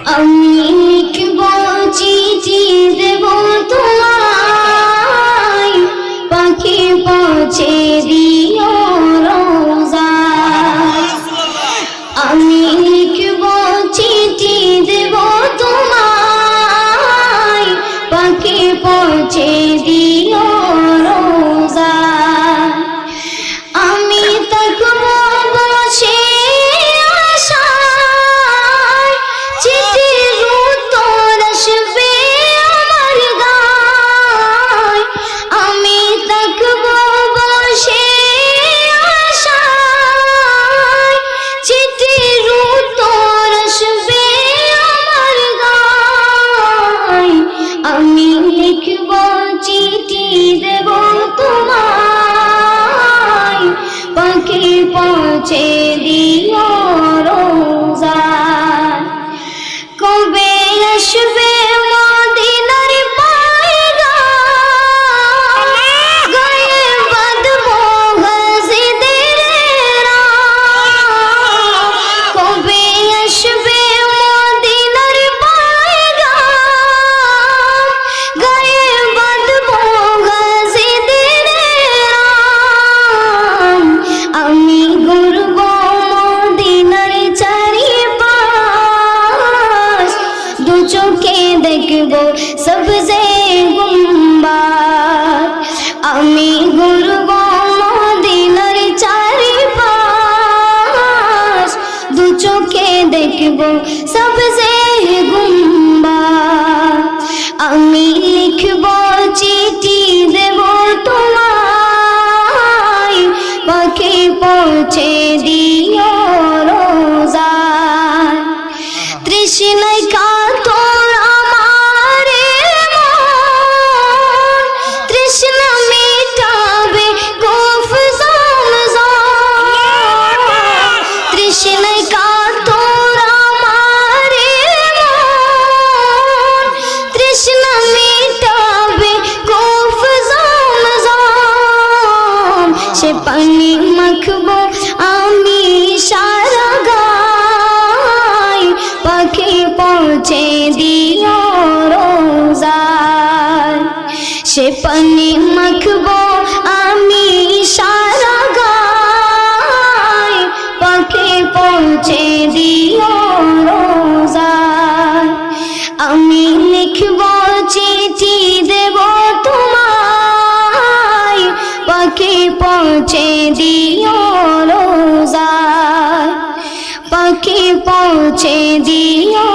আমি লিখব চিঠি দেব তোমায়, পাখি পৌঁছে দিও রোজায়। আমি লিখব চিঠি দেব তোমায়, পাখি পৌঁছে দিও রোজায়। আমি থাকব বসে আশায়, চিঠির উত্তর আসবে আমার গায়। আমি থাকব বসে আশায়, চিঠির উত্তর আসবে আমার গায়। আমি লিখব চিঠি দেব তোমায়, পাখি পৌঁছে দিও রোজায়। কবে আসবে মদিনার পয়গাম, গায়ে বাঁধবো গাজীদের রাম। কবে আসবে মদিনার পয়গাম, গায়ে বাঁধবো গাজীদের রাম। আমি ঘুরব মদিনার চারিপাশ, দু চোখে দেখব সবজে গুম্বাদ। আমি ঘুরব মদিনার চারিপাশ, দু চোখে দেখব সবজে গুম্বাদ। আমি লিখব চিঠি দেব তোমায়, পাখি পৌঁছে দিও রোজায়। তৃষ্ণায় কাতর আমার মন, তৃষ্ণা মিটাবে কূফ জমজম। তৃষ্ণায় কাতর আমার মন, তৃষ্ণা মিটাবে কূফ জমজম। সে পানি মাখবো আমি সারা গায়, পাখি পৌঁছে দিও রোজায়। সে পানি মাখবো আমি সারা গায়, পাখি পৌঁছে দিও রোজায়। আমি লিখব চিঠি দেব তোমায়, পাখি পৌঁছে দিও রোজায়, পাখি পৌঁছে দিও।